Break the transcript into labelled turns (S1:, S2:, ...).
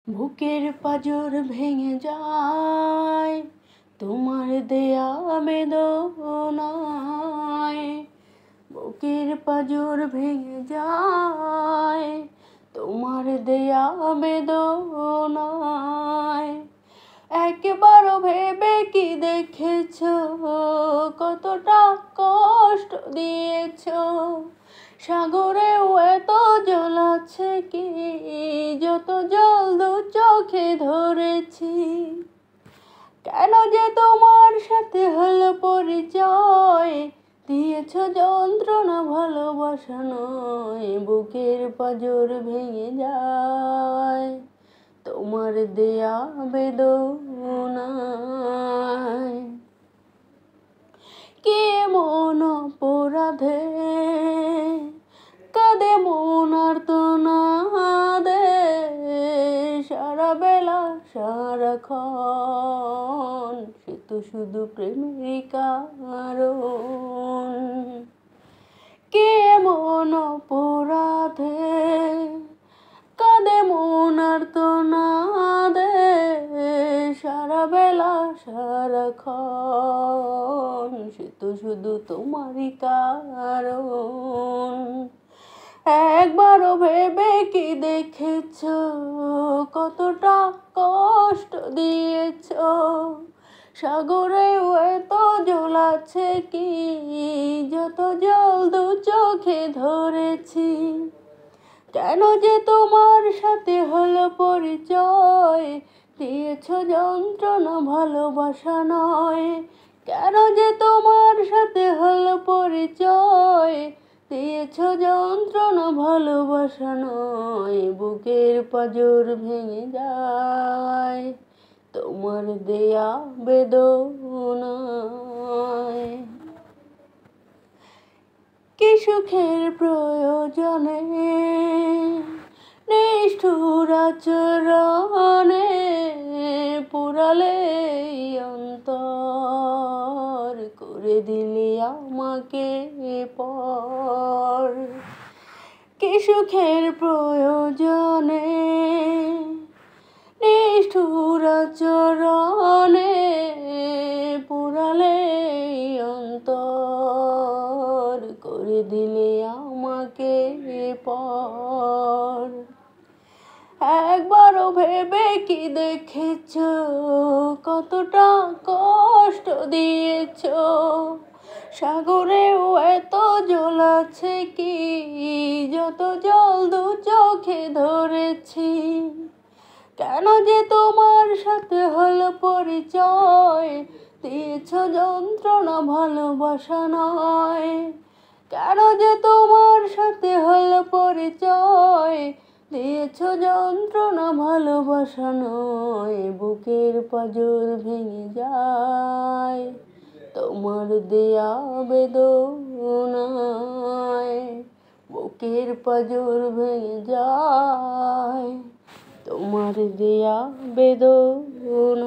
S1: বুকের পাঁজর ভেঙে যায় তোমার দেয়া বেদনায়। বুকের পাঁজর ভেঙে যায় তোমার দেয়া বেদনায়। একবারও ভেবে কি দেখেছো কতটা কষ্ট দিয়েছো? সাগরেও এত জল আছে কি যত জল দু চোখে ধরেছি? কেন যে তোমার সাথে হলো পরিচয়? দিয়েছো যন্ত্রণা ভালোবাসা নয়। বুকের পাঁজর ভেঙে যায় তোমার দেয়া বেদনায়। কে মন অপরাধে কাঁদে মন আর্তনাদে, সারা বেলা সারাক্ষণ সে তো শুধু প্রেমেরই কারণ। কে মন অপরাধে কাঁদে মন আর্তনাদে, সারা বেলা সারাক্ষণ সে তো শুধু তোমারই কারণ। একবারও ভেবে কি দেখেছো কতটা কষ্ট দিয়েছো? সাগরেও এত জল আছে কি যত জল দু চোখে ধরেছি? কেন যে তোমার সাথে হলো পরিচয়? দিয়েছো যন্ত্রণা ভালোবাসা নয়। কেন যে তোমার সাথে হলো পরিচয়? দিয়েছো যন্ত্রণা ভালোবাসা নয়। বুকের পাঁজর ভেঙে যায় তোমার দেয়া বেদনায়। কি সুখের প্রয়োজনে নিষ্ঠুর আচরণে পুরালে অন্তর, করে দিলে আমাকে পর। কি সুখের প্রয়োজনে নিষ্ঠুর আচরণে পুরালে অন্তর, করে দিলে আমাকে পর। একবারও ভেবে কি দেখেছো কতটা কষ্ট দিয়েছো? সাগরেও এত জল আছে কি যত জল দু চোখে ধরেছি? কেন যে তোমার সাথে হলো পরিচয়? দিয়েছো যন্ত্রণা ভালোবাসা নয়। কেন যে তোমার সাথে হলো পরিচয়? দিয়েছো যন্ত্রণা ভালোবাসা নয়। বুকের পাঁজর ভেঙে যায় তোমার দেয়া বেদনায়। বুকের পাঁজর ভেঙে যায় তোমার দেয়া বেদনায়।